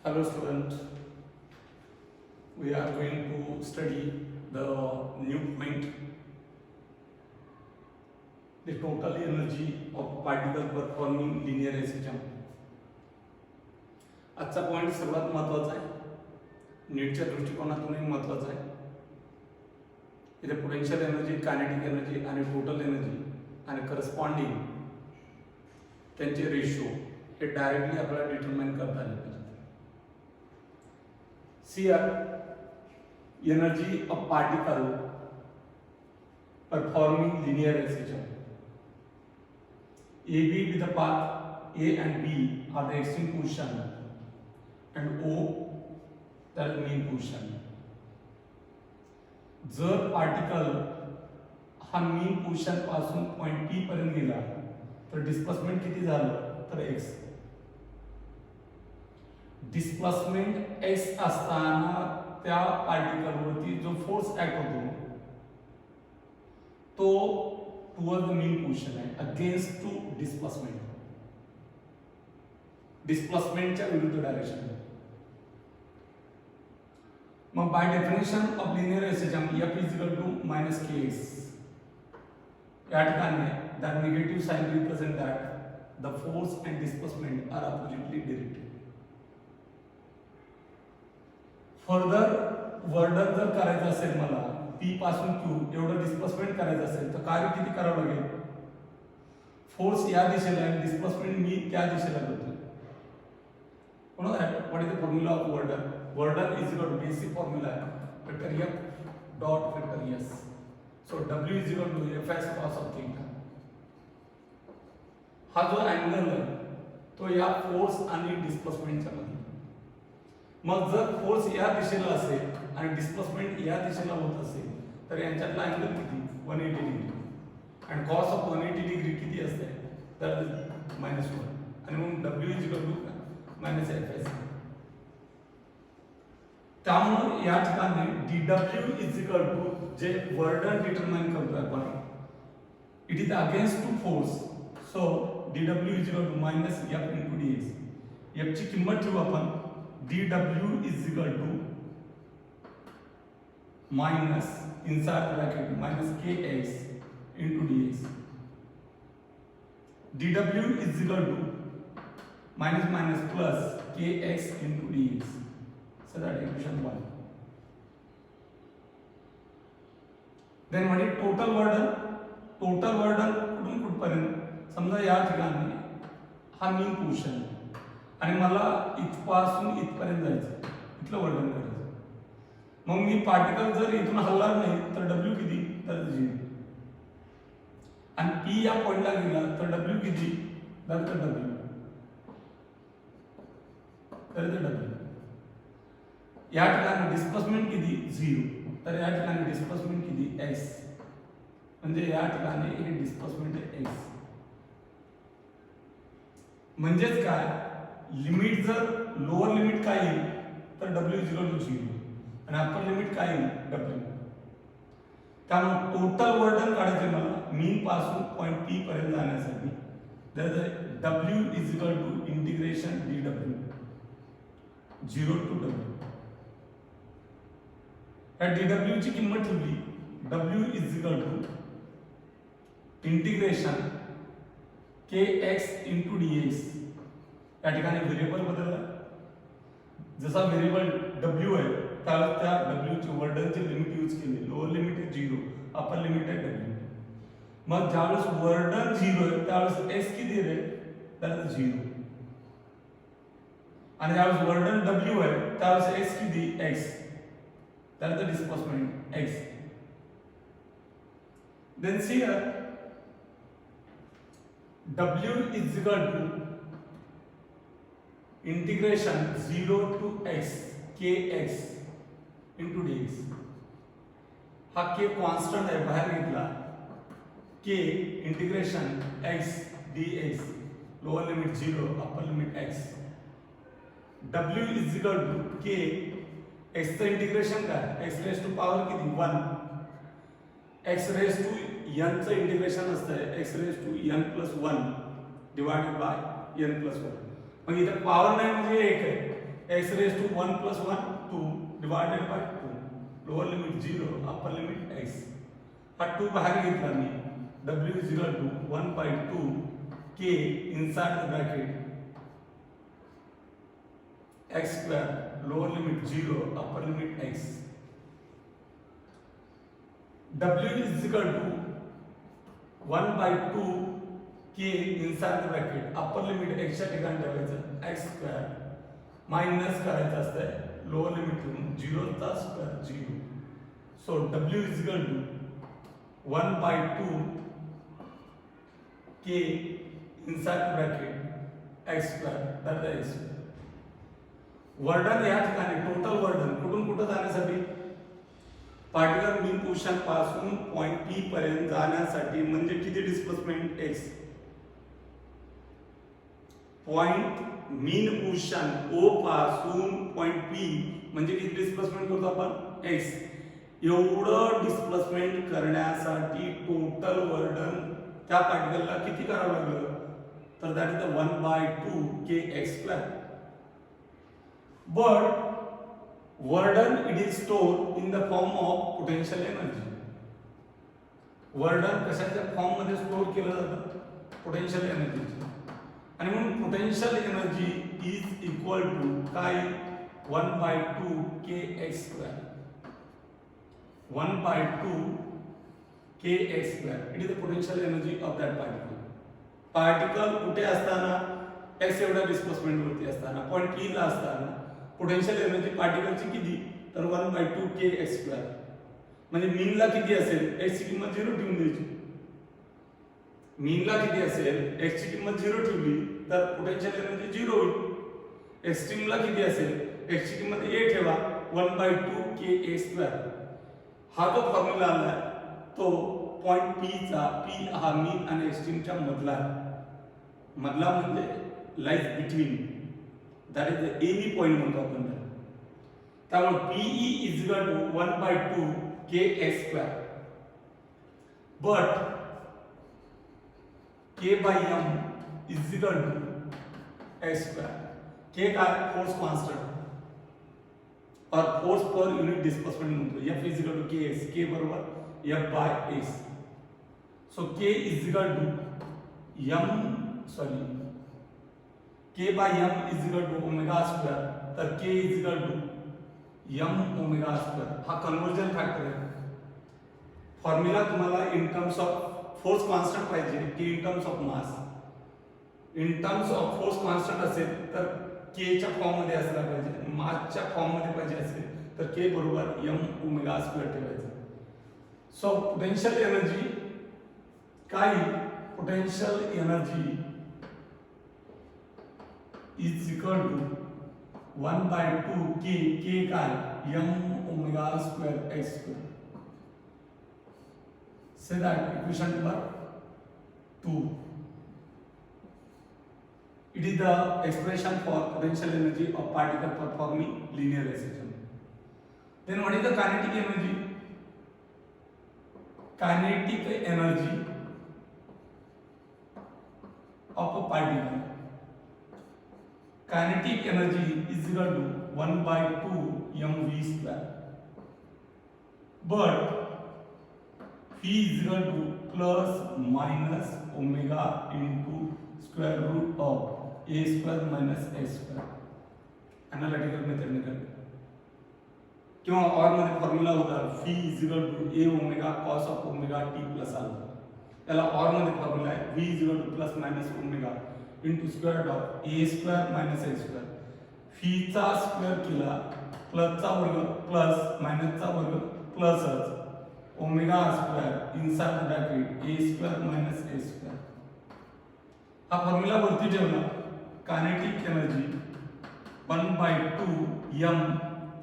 Hello students, we are going to study the new point, the total energy of particle performing linear system. आजचा point सर्वात महत्त्वाचा आहे, नीटच्या दृष्टिकोनातूनही महत्त्वाचा आहे. इथे पोटेन्शियल एनर्जी, कायनेटिक एनर्जी आणि टोटल एनर्जी आणि करस्पॉन्डिंग त्यांचे रेशो हे डायरेक्टली आपल्याला डिटरमाइन करता आले पाहिजे. See energy of particle performing linear excitation. AB with the path A and B are the extreme position and O that is mean position. जर particle हा मीन position पासून पॉइंट P पर्यंत गेला तर डिस्प्लेसमेंट किती झालं तर x. डिस्प्लेसमेंट x असताना त्या पार्टिकलवरती जो फोर्स ऍक्ट होतो तो टुवर्ड द मीन पोझिशन आहे, अगेन्स्ट टू डिस्प्लेसमेंट, डिस्प्लेसमेंटच्या विरुद्ध डायरेक्शन. मग by definition of linear system F equal to minus kx, या ठिकाणी that negative sign represent that the force and displacement are oppositely directed. Further work done जर करायचं असेल मला P पासून Q एवढं डिस्प्लेसमेंट करायचं असेल तर कार्य किती करावं लागेल. फोर्स या दिशेला आहे, डिस्प्लेसमेंट मी त्या दिशेला करतोय. What is the formula of work done. Work done is equal to basic formula आहे vector F dot vector S. So W is equal to Fx cos of थीटा. हा जो अँगल आहे तो या फोर्स आणि डिस्प्लेसमेंटच्या मध्ये. मग जर फोर्स या दिशेला असेल आणि डिस्प्लेसमेंट या दिशेला होत असेल तर यांच्यातला अँगल किती 180 डिग्री आणि cos ऑफ 180 डिग्री किती असते तर -1 आणि मग W is equal to -Fs. त्यामुळे या ठिकाणी dW इज इक्वल टू जे वर्डन डिटरमाइन करतोय आपण, it is against to force. So dW is equal to -F into dx. F ची किंमत ठेवू आपण, dW is equal to minus inside bracket minus kx into dx. dW is equal to minus minus plus kx into dx. So that equation 1. Then what is total burden? Total burden कुठून कुठपर्यंत. समजा या ठिकाणी हा मीन position आणि मला इथपासून इथपर्यंत जायचं, इथलं वर्णन करायचं. मग मी पार्टिकल जर इथून हलणार नाही तर W किती तर 0 आणि P या पॉइंटला गेला तर W किती तर W तर W. या ठिकाणी डिस्प्लेसमेंट किती 0 तर या ठिकाणी डिस्प्लेसमेंट किती x, म्हणजे या ठिकाणी हे डिस्प्लेसमेंट आहे x. म्हणजेच काय, लिमिट जर लोअर लिमिट काय येईल तर W इज इक्वल टू 0 आणि अप्पर लिमिट काय येईल W. त्यामुळे टोटल वर्डन काढायचे मला मीन पासून पॉइंट P पर्यंत जाण्यासाठी. तर W is equal to integration dW 0 to W. या dW ची किंमत ठेवली, W is equal to integration kx into dx. या ठिकाणी व्हेरिएबल बदलला, जसा व्हेरिएबल W आहे त्यावेळेस त्या W चे वर्डनचे लिमिट यूज केले. लोअर लिमिट आहे 0, अपर लिमिट आहे W. मग ज्यावेळेस वर्डन 0 आहे त्यावेळेस x किती आहे तर 0 आणि ज्यावेळेस वर्डन W आहे त्यावेळेस x किती x तर displacement x. Then see here W is equal to integration 0 to x kx into dx. हा k कॉन्स्टंट आहे, बाहेर घेतला k integration x dx, lower limit 0 upper limit x. W is equal to k x चं integration काय x raise to power किती 1, x raise to n चं integration असतं x raise to n plus 1 divided by n plus 1. मग इथे power नाही म्हणजे 1 आहे x raised to 1 plus 1 2 divided by 2 lower limit 0 upper limit x हा 2 बाहेर घेतला मी w is equal to 1 by 2 k inside the bracket x square lower limit 0 upper limit x w is equal to 1 by 2 k inside the bracket upper limit x च्या ठिकाणी ठेवायचं x square minus करायचं असतं lower limit घेऊन 0 चा square 0 so w is equal to 1 by 2 k inside the bracket x square that is वर्डन या ठिकाणी total वर्डन कुठून कुठे जाण्यासाठी पार्टिकल मीन पोझिशन पासून पॉइंट P पर्यंत जाण्यासाठी म्हणजे किती डिस्प्लेसमेंट x पॉइंट मीन पोझिशन O पासून पॉइंट P म्हणजे किती डिस्प्लेसमेंट करतो आपण x एवढं डिस्प्लेसमेंट करण्यासाठी टोटल वर्डन त्या पार्टिकलला किती करावं लागलं तर that is the 1 by 2 k x square but burden it is stored in the form of potential energy burden कशाच्या फॉर्म मध्ये स्टोअर केलं जातं पोटेन्शियल एनर्जी आणि म्हणून potential energy is equal to काय 1 by 2 k x square 1 by 2 k x square it is the potential energy of that particle कुठे असताना x एवढ्या डिस्प्लेसमेंट वरती असताना पॉइंट P ला असताना पोटेन्शियल एनर्जी पार्टिकलची किती तर 1 by 2 k x square म्हणजे मीन ला किती असेल x ची किंमत 0 ठेवून द्यायची मीन ला किती असेल x ची किंमत 0 ठेवली तर पोटेन्शियल एनर्जी 0 होईल एक्सट्रीम ला किती असेल x ची किंमत a ठेवा 1 by 2 k a square हा जो फॉर्म्युला आलाय तो पॉइंट P चा P हा मीन आणि एक्सट्रीमच्या मधला म्हणजे lies between that is the any point म्हणतो आपण त्यामुळे PE is equal to 1 by 2 k x square but k by m is equal to x square k का फोर्स कांस्टेंट और फोर्स पर यूनिट डिस्प्लेसमेंट म्हणतो F is equal to ks k बरोबर F by s so k is equal to k by m is equal to omega square तर k is equal to m omega square हा conversion factor आहे formula तुम्हाला in terms of force constant पाहिजे की in terms of mass in terms of force constant असेल तर k च्या form मध्ये असला पाहिजे मासच्या फॉर्म मध्ये पाहिजे असेल तर k बरोबर m ओमेगा स्क्वेअर ठेवायचं सो पोटेन्शियल एनर्जी काय potential energy is equal to 1 by 2 k काय m omega square x square say that equation number 2 it is the expression for potential energy of particle performing linear acceleration then what is the kinetic energy of a particle kinetic energy is equal to 1 by 2 mv square but v is equal to plus minus omega into square root of a square minus a square analytical method निकल किंवा और मध्ये formula होता v is equal to a omega cos of omega t plus alpha त्याला और मध्ये formula आहे v is equal to plus minus omega into square root of a square minus a square phi चा square केला plus चा वर्ग plus minus चा वर्ग प्लसच omega square inside the bracket a square minus a square हा formula वरती ठेवला kinetic energy 1 by 2 m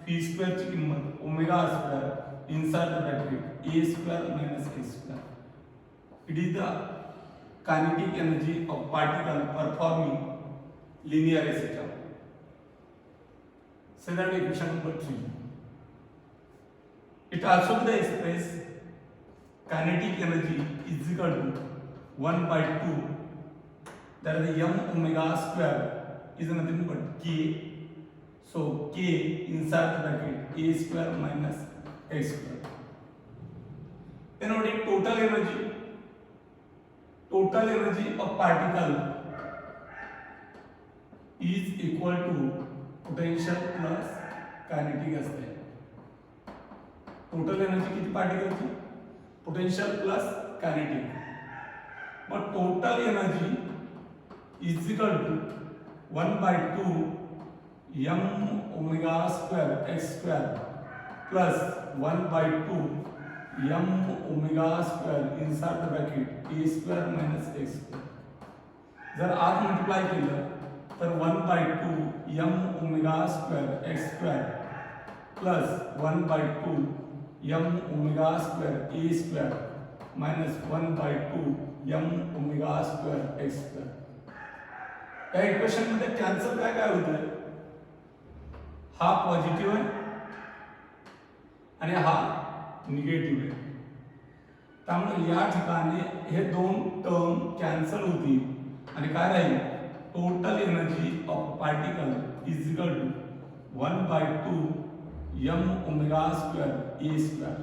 phi square ची किंमत omega square inside the bracket a square minus a square it is the kinetic energy of particle performing linear acceleration. Say that equation number 3. It also be expressed kinetic energy is equal to 1 by 2 that is the m omega square is nothing but k. So K inside the bracket A square minus X square. Then what is total energy? Total energy of particle is equal to potential plus kinetic असते. Total energy किती पार्टिकलची? Potential plus kinetic. मग total energy is equal to 1/2 m omega square x square plus 1/2 m omega square inside the bracket a square minus x square. जर आत multiply केलं तर 1/2 m omega square x square plus 1/2 m omega square a square minus 1/2 m omega square x square. या equation मध्ये cancel काय होतं? हा positive आहे आणि हा निगेटिव्ह आहे. त्यामुळे या ठिकाणी हे दोन टर्म कॅन्सल होतील आणि काय राहील? Total energy of particle is equal to 1/2 m omega square a square.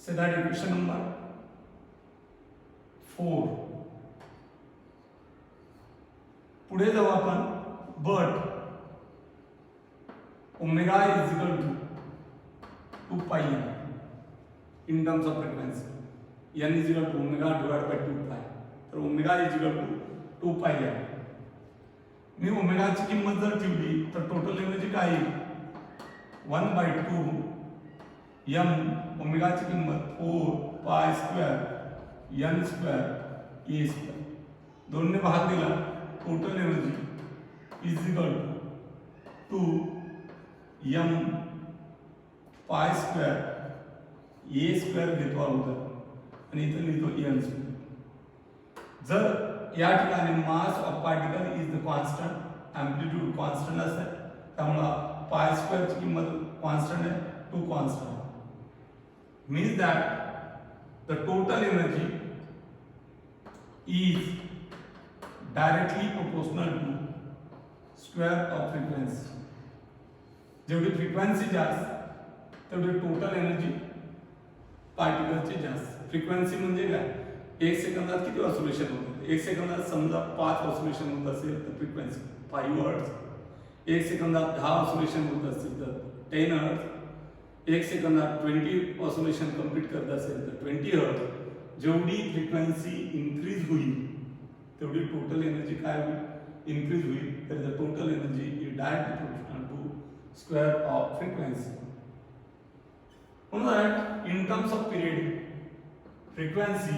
So that equation number 4. पुढे जाऊ आपण. But omega is equal to 2 pi n in terms of frequency. n is equal to omega divided by 2 pi. तर omega is equal to 2 pi n. मी ओमेगाची किंमत जर ठेवली तर टोटल एनर्जी काय येईल? 1/2 m ओमेगाची किंमत 4 pi square n square a square. दोनने भाग दिला. Total energy is equal to 2 m pi square a square घेतो अगोदर आणि इथे लिहितो n स्क्वेअर. जर या ठिकाणी mass of particle is the constant, amplitude constant असते, त्यामुळे पाय स्क्वेअरची किंमत कॉन्स्टंट आहे, 2 constant. means that the total energy is directly proportional to square of frequency. जेवढी फ्रिक्वेन्सी जास्त तेवढी टोटल एनर्जी पार्टिकलची जास्त. फ्रिक्वेन्सी म्हणजे काय? 1 सेकंदात किती ऑसिलेशन होतात? 1 सेकंदात समजा 5 ऑसिलेशन होत असेल तर फ्रिक्वेन्सी 5 हर्ट्ज. 1 सेकंदात 10 ऑसिलेशन होत असतील तर 10 हर्ट्ज. 1 सेकंदात 20 ऑसिलेशन कंप्लीट करत असेल तर 20 हर्ट्ज. जेवढी फ्रिक्वेन्सी इन्क्रीज होईल तेवढी टोटल एनर्जी काय होईल? इन्क्रीज होईल. तर the total energy is directly proportional to square of frequency. म्हणून in terms of period frequency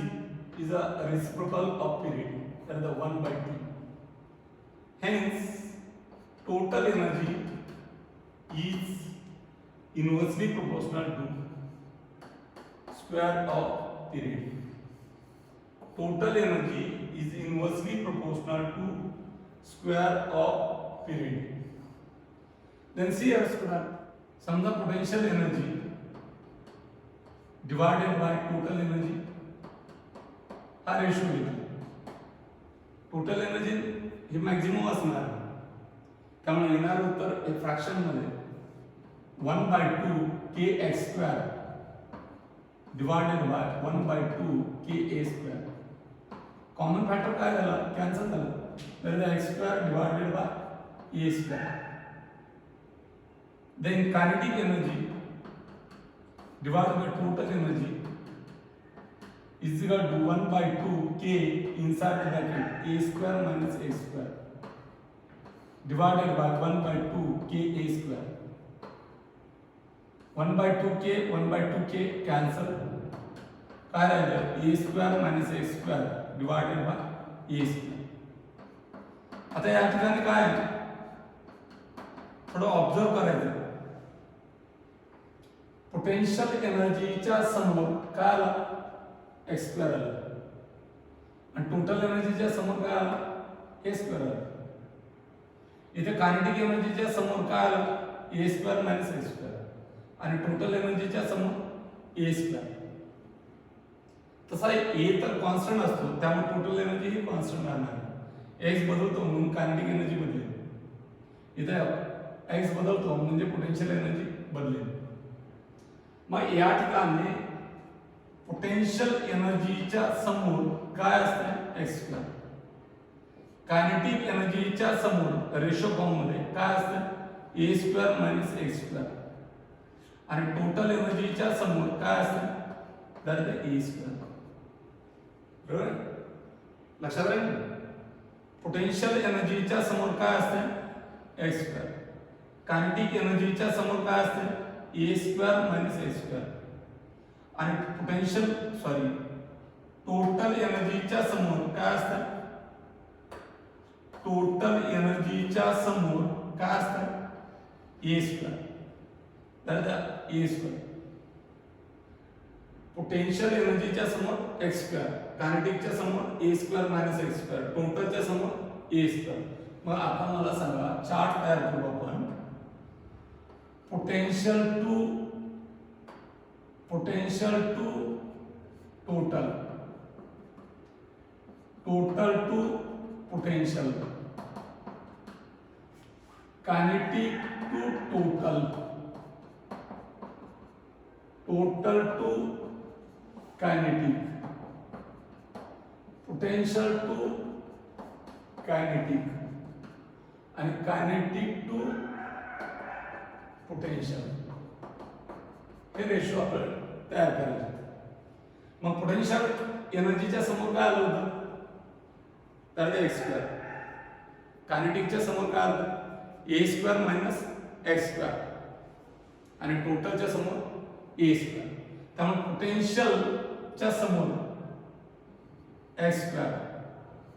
is a reciprocal of period, that is the 1/2. Hence total energy is inversely proportional to square of period. Total energy is inversely proportional to square of period. Then see here student, समजा potential energy divided by total energy हा ratio घेतला. Total energy हे maximum असणार, त्यामुळे येणार उत्तर हे fraction मध्ये 1/2 kx square divided by 1/2 ka square. Common factor काय झाला? कॅन्सल झाला. तर x square divided by a square. Then kinetic energy divided by total energy is equal to 1/2 k inside the bracket a square minus x square divided by 1/2 ka square. 1/2 k cancel. काय राहिलं? a square minus x square divided by a square. आता या ठिकाणी काय आहे? थोडं observe करायचं. Potential एनर्जीच्या समोर काय आला? x स्क्वेअर आला आणि टोटल एनर्जीच्या समोर काय आला? a स्क्वेअर आला. इथे कायनेटिक एनर्जीच्या समोर काय आला? a square minus x square आणि टोटल एनर्जीच्या समोर a स्क्वेअर. तसा a तर कॉन्स्टंट असतो, त्यामुळे टोटल एनर्जी ही कॉन्स्टंट राहणार. एक्स बदलतो म्हणून कायनेटिक एनर्जी बदलेल. इथे एक्स बदलतो म्हणजे पोटेन्शियल एनर्जी बदलेल. मग या ठिकाणी पोटेन्शियल एनर्जीच्या समोर काय असते एक्स स्क्वेअर. कायनेटिक एनर्जीच्या समोर रेशो फॉर्म मध्ये काय असते ए स्क्वेअर मायनस एक्स स्क्वेअर. आणि टोटल एनर्जीच्या समोर काय असते तर ए स्क्वेअर. बरोबर लक्षात राहील. पोटेन्शियल एनर्जीच्या समोर काय असते एक्स स्क्वेअर. कायनेटिक एनर्जीच्या समोर काय असते ए स्क्वेअर मायनस एक्स स्क्वेअर. आणि टोटल एनर्जीच्या समोर काय असतं टोटल एनर्जीच्या समोर काय असतं ए स्क्वेअर. तर ए स्क्वेअर पोटेन्शियल एनर्जीच्या समोर एक्स स्क्वेअर, कायनेटिकच्या समोर A square minus x square, टोटलच्या समोर ए स्क्वेअर. मग आता मला सांगा चार्ट तयार करू आपण. Potential to total, total to potential, kinetic to total, total to kinetic, potential to kinetic आणि कायनेटिक टू पोटेन्शियल. हे रेशो आपण तयार करायचे. मग पोटेन्शियल एनर्जीच्या समोर काय आलं होतं तर एक्स स्क्वेअर. कायनेटिकच्या समोर काय आलं ए स्क्वेअर मायनस एक्स स्क्वेअर आणि टोटलच्या समोर ए स्क्वेअर. त्यामुळे पोटेन्शियलच्या समोर एक्स स्क्वेअर,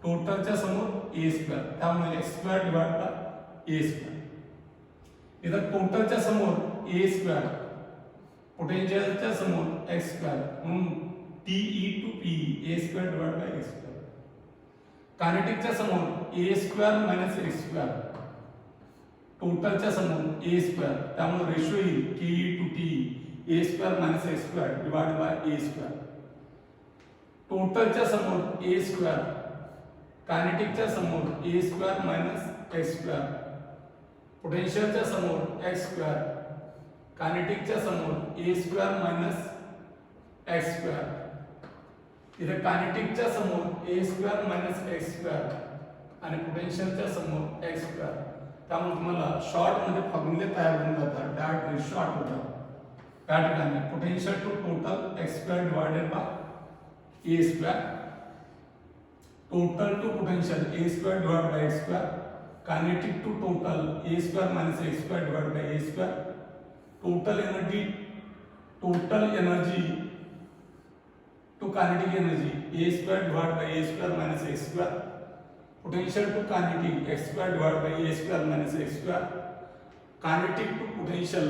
टोटलच्या समोर ए स्क्वेअर. त्यामुळे X square divide by A square. इथं टोटलच्या समोर ए स्क्वेअर, पोटेन्शियलच्या समोर एक्स स्क्वेअर म्हणून TE to P A square divide by x square. कायनेटिकच्या समोर A square minus x square, टोटलच्या समोर ए स्क्वेअर. त्यामुळे रेशो येईल K to T A square minus x square divide by A square. टोटलच्या समोर A square, कायनेटिकच्या समोर A square minus x square, पोटेन्शियलच्या समोर एक्स स्क्वेअर, कायनेटिकच्या समोर A square minus x square. इथे कायनेटिकच्या समोर A square minus x square आणि पोटेन्शियलच्या समोर एक्स स्क्वेअर. त्यामुळे तुम्हाला शॉर्ट मध्ये फॉर्म्युले तयार होऊन जातात. डायरेक्ट रेशो आठवतात. त्या ठिकाणी potential to total x square divided by A square, total to potential a square divided by x square, kinetic to total a square minus x square divided by A square, total energy to kinetic energy a square divided by a square minus x square, potential to kinetic x square divided by a square minus x square, kinetic to potential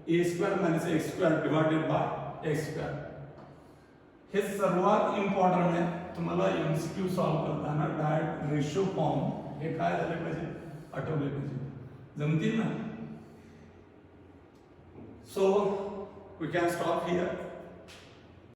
a square minus x square divided by x square. हे सर्वात important आहे. तुम्हाला MCQ solve करताना direct ratio form हे काय झाले पाहिजे आठवले पाहिजे. जमतील ना. So we can stop here.